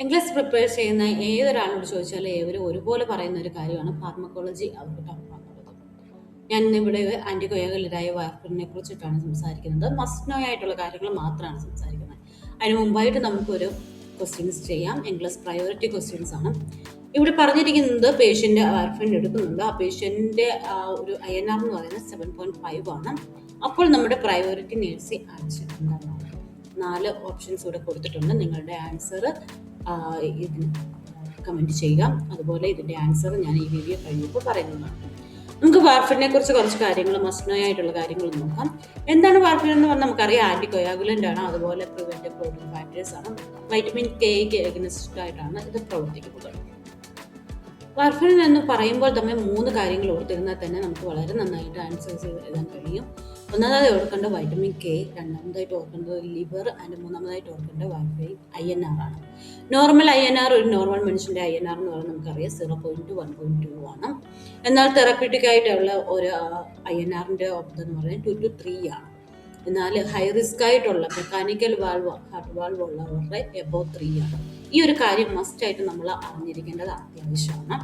English prepare ചെയ്യുന്ന ഏതൊരാളോട് ചോദിച്ചാലും ഏവരും ഒരുപോലെ പറയുന്ന ഒരു കാര്യമാണ് ഫാർമക്കോളജി അവർക്ക് ടഫാണുള്ളത്. ഞാൻ ഇന്നിവിടെ ആന്റിബയോട്ടിക്കായ വാർഫറിനെ കുറിച്ചിട്ടാണ് സംസാരിക്കുന്നത്. മസ്റ്റ് നോ ആയിട്ടുള്ള കാര്യങ്ങൾ മാത്രമാണ് സംസാരിക്കുന്നത്. അതിന് മുമ്പായിട്ട് നമുക്കൊരു ക്വസ്റ്റ്യൻസ് ചെയ്യാം. ഇംഗ്ലീഷ് പ്രയോറിറ്റി ക്വസ്റ്റ്യൻസ് ആണ്. ഇവിടെ പറഞ്ഞിരിക്കുന്നത് പേഷ്യന്റ് വാർഫറിൻ എടുക്കുന്നുണ്ട്. ആ പേഷ്യന്റിന്റെ ഒരു INR എന്ന് പറയുന്നത് 7.5 ആണ്. അപ്പോൾ നമ്മുടെ പ്രയോറിറ്റി നേഴ്സി ആക്ഷൻ എന്താണ്? 4 ഓപ്ഷൻസ് ഇവിടെ കൊടുത്തിട്ടുണ്ട്. നിങ്ങളുടെ ആൻസർ ഇതിന് കമൻറ്റ് ചെയ്യുക. അതുപോലെ ഇതിൻ്റെ ആൻസർ ഞാൻ ഈ വീഡിയോ കഴിയുമ്പോൾ പറയുന്നതാണ്. നമുക്ക് വാർഫറിനെ കുറിച്ച് കുറച്ച് കാര്യങ്ങൾ മസ്റ്റ് ആയിട്ടുള്ള കാര്യങ്ങൾ നോക്കാം. എന്താണ് വാർഫറിൻ എന്ന് പറഞ്ഞാൽ നമുക്കറിയാം, ആന്റികോയാഗുലന്റ് ആണ്. അതുപോലെ പ്രിവെന്റീവ് പ്രോട്ടീൻ ഫാക്ടേഴ്സ് ആണ്. വൈറ്റമിൻ കെയ്ക്ക് എഗനിസ്റ്റ് ആയിട്ടാണ് ഇത് പ്രവർത്തിക്കുന്നത്. വാർഫറിൻ എന്ന് പറയുമ്പോൾ തന്നെ 3 കാര്യങ്ങൾ ഓർത്തിരുന്നാൽ തന്നെ നമുക്ക് വളരെ നന്നായിട്ട് ആൻസർ എഴുതാൻ കഴിയും. ഒന്നാമതായി ഓർക്കേണ്ട വൈറ്റമിൻ കെ, രണ്ടാമതായിട്ട് ഓർക്കേണ്ടത് ലിവർ, ആൻഡ് മൂന്നാമതായിട്ട് ഓർക്കേണ്ട വാർഫറിൻ INR ആണ്. നോർമൽ INR, ഒരു നോർമൽ മനുഷ്യൻ്റെ INR എന്ന് പറയുന്നത് നമുക്കറിയാം 0.2 1.2 ആണ്. എന്നാൽ തെറാപ്യൂട്ടിക് ആയിട്ടുള്ള ഒരു INRന്റെ എന്ന് പറയുന്നത് 2 to 3 ആണ്. എന്നാൽ ഹൈ റിസ്ക് ആയിട്ടുള്ള മെക്കാനിക്കൽ വാൾവ്, ഹാർട്ട് വാൾവ് ഉള്ളവരുടെ എബോവ് 3 ആണ്. ഈ ഒരു കാര്യം മസ്റ്റ് ആയിട്ട് നമ്മൾ അറിഞ്ഞിരിക്കേണ്ടത് അത്യാവശ്യമാണ്.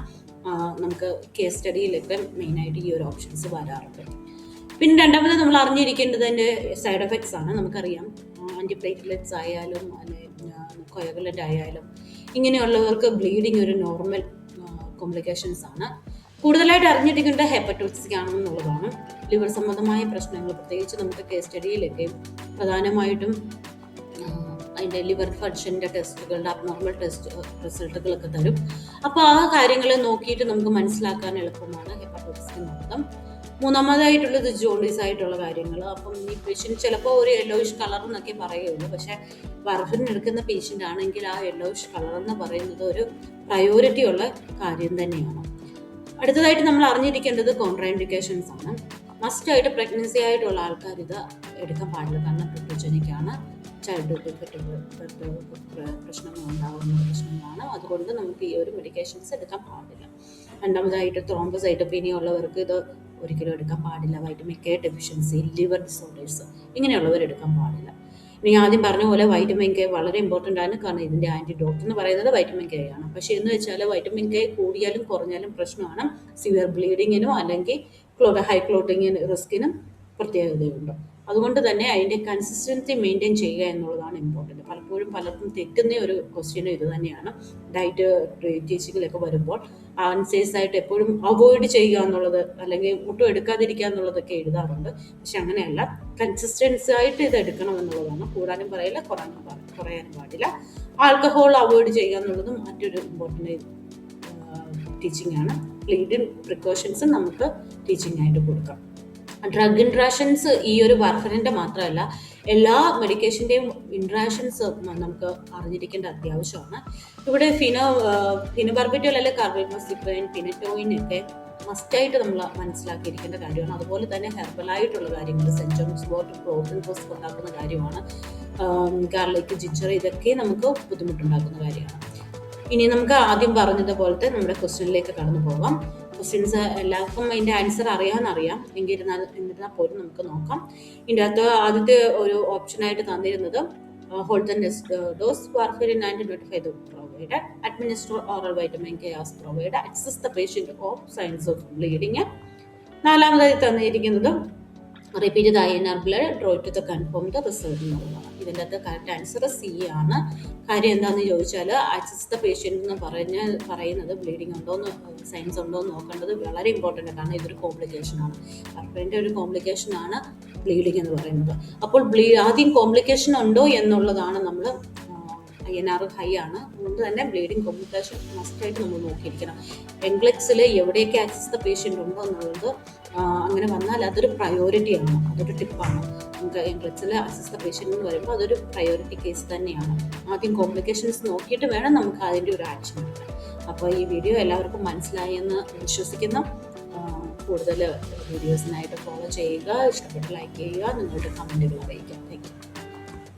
നമുക്ക് കേസ് സ്റ്റഡിയിലൊക്കെ മെയിനായിട്ട് ഈ ഒരു ഓപ്ഷൻസ് വരാറുണ്ട്. പിന്നെ രണ്ടാമത് നമ്മൾ അറിഞ്ഞിരിക്കേണ്ടത് അതിൻ്റെ സൈഡ് എഫക്ട്സ് ആണ്. നമുക്കറിയാം, ആൻറ്റിപ്ലേറ്റ്ലെറ്റ്സ് ആയാലും അല്ലെങ്കിൽ കോയാഗുലൻ്റ് ആയാലും ഇങ്ങനെയുള്ളവർക്ക് ബ്ലീഡിങ് ഒരു നോർമൽ കോംപ്ലിക്കേഷൻസ് ആണ്. കൂടുതലായിട്ട് അറിഞ്ഞിരിക്കേണ്ട ഹെപ്പറ്റോക്സിക് ആണെന്നുള്ളതാണ്. ലിവർ സംബന്ധമായ പ്രശ്നങ്ങൾ, പ്രത്യേകിച്ച് നമുക്ക് കേസ് സ്റ്റഡിയിലൊക്കെ പ്രധാനമായിട്ടും അതിൻ്റെ ലിവർ ഫങ്ഷൻ്റെ ടെസ്റ്റുകളുടെ അബ്നോർമൽ ടെസ്റ്റ് റിസൾട്ടുകളൊക്കെ തരും. അപ്പോൾ ആ കാര്യങ്ങൾ നോക്കിയിട്ട് നമുക്ക് മനസ്സിലാക്കാൻ എളുപ്പമാണ് ഹെപ്പറ്റോക്സിക് എന്നുള്ളത്. മൂന്നാമതായിട്ടുള്ളത് ജോണ്ടീസ് ആയിട്ടുള്ള കാര്യങ്ങൾ. അപ്പം ഈ പേഷ്യൻറ്റ് ചിലപ്പോൾ ഒരു യെല്ലോയിഷ് കളർ എന്നൊക്കെ പറയുള്ളൂ, പക്ഷേ വാർഫറിൻ എടുക്കുന്ന പേഷ്യൻ്റ് ആണെങ്കിൽ ആ യെല്ലോയിഷ് കളർ എന്ന് പറയുന്നത് ഒരു പ്രയോറിറ്റി ഉള്ള കാര്യം തന്നെയാണ്. അടുത്തതായിട്ട് നമ്മൾ അറിഞ്ഞിരിക്കേണ്ടത് കോൺട്രാഇൻഡിക്കേഷൻസ് ആണ്. മസ്റ്റായിട്ട് പ്രഗ്നൻസി ആയിട്ടുള്ള ആൾക്കാർ ഇത് എടുക്കാൻ പാടില്ല, കാരണം പെട്രോജനിക്കാണ്. ചൈൽഡ്ഹുഡ് പ്രശ്നങ്ങൾ ഉണ്ടാകുന്ന പ്രശ്നങ്ങളാണ്. അതുകൊണ്ട് നമുക്ക് ഈ ഒരു മെഡിക്കേഷൻസ് എടുക്കാൻ പാടില്ല. രണ്ടാമതായിട്ട് ത്രോംബോസൈറ്റോപീനിയ ഉള്ളവർക്ക് ഇത് ഒരിക്കലും എടുക്കാൻ പാടില്ല. Vitamin K deficiency, liver disorders ഇങ്ങനെയുള്ളവർ എടുക്കാൻ പാടില്ല. ഇനി ആദ്യം പറഞ്ഞ പോലെ വൈറ്റമിൻ കെ വളരെ ഇമ്പോർട്ടൻ്റ് ആണ്, കാരണം ഇതിൻ്റെ ആൻറ്റിഡോട്ട് എന്ന് പറയുന്നത് വൈറ്റമിൻ കെ ആണ്. പക്ഷേ എന്ന് വെച്ചാൽ വൈറ്റമിൻ കെ കൂടിയാലും കുറഞ്ഞാലും പ്രശ്നമാണ്. സിവിയർ ബ്ലീഡിങ്ങിനോ അല്ലെങ്കിൽ ഹൈ ക്ലോട്ടിങ്ങിന് റിസ്കിനും പ്രത്യേകതയുണ്ട്. അതുകൊണ്ട് തന്നെ അതിൻ്റെ കൺസിസ്റ്റൻസി മെയിൻറ്റെയിൻ ചെയ്യുക എന്നുള്ളതാണ് ഇമ്പോർട്ടൻറ്റ്. പലപ്പോഴും പലർക്കും തെറ്റുന്ന ഒരു ക്വസ്റ്റ്യനും ഇത് തന്നെയാണ്. ഡയറ്റ് ടീച്ചിങ്ങിലൊക്കെ വരുമ്പോൾ ആൻസേഴ്സ് ആയിട്ട് എപ്പോഴും അവോയ്ഡ് ചെയ്യുക എന്നുള്ളത്, അല്ലെങ്കിൽ ഒട്ടും എടുക്കാതിരിക്കുക എന്നുള്ളതൊക്കെ എഴുതാറുണ്ട്. പക്ഷെ അങ്ങനെയല്ല, കൺസിസ്റ്റൻസി ആയിട്ട് ഇത് എടുക്കണം എന്നുള്ളതാണ്. കൂടാനും പറയില്ല, കുറയാനും പാടില്ല. ആൽക്കഹോൾ അവോയ്ഡ് ചെയ്യുക എന്നുള്ളതും മറ്റൊരു ഇമ്പോർട്ടൻ്റ് ടീച്ചിങ് ആണ്. ബ്ലീഡിങ് പ്രിക്കോഷൻസ് നമുക്ക് ടീച്ചിങ് ആയിട്ട് കൊടുക്കാം. ഡ്രഗ് ഇൻട്രാക്ഷൻസ് ഈ ഒരു വാർഫറിൻ്റെ മാത്രമല്ല, എല്ലാ മെഡിക്കേഷൻ്റെയും ഇൻട്രാക്ഷൻസ് നമുക്ക് അറിഞ്ഞിരിക്കേണ്ട അത്യാവശ്യമാണ്. ഇവിടെ ഫിനോബാർബിറ്റോൾ അല്ലെങ്കിൽ കാർബോമോസിപ്രൈൻ, പിനറ്റോയിൻ ഒക്കെ മസ്റ്റായിട്ട് നമ്മൾ മനസ്സിലാക്കിയിരിക്കേണ്ട കാര്യമാണ്. അതുപോലെ തന്നെ ഹെർബലായിട്ടുള്ള കാര്യങ്ങൾ, സെൻറ്റോംസ് വാട്ടർ, പ്രോട്ടീൻ പോസ്റ്റ് ഉണ്ടാക്കുന്ന കാര്യമാണ്. ഗാർലിക്, ജിഞ്ചർ ഇതൊക്കെ നമുക്ക് ബുദ്ധിമുട്ടുണ്ടാക്കുന്ന കാര്യമാണ്. ഇനി നമുക്ക് ആദ്യം പറഞ്ഞതുപോലത്തെ നമ്മുടെ ക്വസ്റ്റ്യനിലേക്ക് കടന്നു പോകാം. ക്വസ്റ്റ്യൻസ് എല്ലാവർക്കും അതിൻ്റെ ആൻസർ അറിയാം, എന്നിരുന്നാൽ പോലും നമുക്ക് നോക്കാം. ഇതിൻ്റെ അകത്ത് ആദ്യത്തെ ഒരു ഓപ്ഷനായിട്ട് തന്നിരുന്നത് hold the dose warfarin and notified provided, administer oral vitamin K as provided, assess the patient of signs of bleeding. നാലാമതായി തന്നിരിക്കുന്നത് repeat the INR blood, draw to the confirm the result എന്നുള്ളതാണ്. ഇതിൻ്റെ അകത്ത് കറക്റ്റ് ആൻസർ C ആണ്. കാര്യം എന്താണെന്ന് ചോദിച്ചാൽ, access the patient എന്ന് പറയുന്നത് ബ്ലീഡിങ് ഉണ്ടോയെന്ന്, സൈൻസ് ഉണ്ടോ എന്ന് നോക്കേണ്ടത് വളരെ ഇമ്പോർട്ടൻ്റ് ആണ്. കാരണം ഇതൊരു കോംപ്ലിക്കേഷനാണ്. വാർഫറിൻ്റെ ഒരു കോംപ്ലിക്കേഷനാണ് ബ്ലീഡിങ് എന്ന് പറയുന്നത്. അപ്പോൾ ആദ്യം കോംപ്ലിക്കേഷൻ ഉണ്ടോ എന്നുള്ളതാണ് നമ്മൾ INR ഹൈ ആണ്, അതുകൊണ്ട് തന്നെ ബ്ലീഡിങ് കോംപ്ലിക്കേഷൻ മസ്റ്റായിട്ട് നമ്മൾ നോക്കിയിരിക്കണം. എംഗ്ലെക്സിൽ എവിടെയൊക്കെ ആക്സസ് ദ പേഷ്യൻ്റ് ഉണ്ടോ എന്നുള്ളത് അങ്ങനെ വന്നാൽ അതൊരു പ്രയോറിറ്റിയാണ്, അതൊരു ടിപ്പാണ്. നമുക്ക് എംഗ്ലെക്സിൽ ആക്സസ് ദ പേഷ്യൻ്റ് എന്ന് പറയുമ്പോൾ അതൊരു പ്രയോറിറ്റി കേസ് തന്നെയാണ്. ആദ്യം കോംപ്ലിക്കേഷൻസ് നോക്കിയിട്ട് വേണം നമുക്ക് അതിൻ്റെ ഒരു ആക്ഷൻ എടുക്കാൻ. അപ്പോൾ ഈ വീഡിയോ എല്ലാവർക്കും മനസ്സിലായി എന്ന് വിശ്വസിക്കുന്നു. കൂടുതൽ വീഡിയോസിനായിട്ട് ഫോളോ ചെയ്യുക, ഇഷ്ടപ്പെട്ട് ലൈക്ക് ചെയ്യുക, നിങ്ങളുടെ കമൻറ്റുകൾ അറിയിക്കുക. Thank you.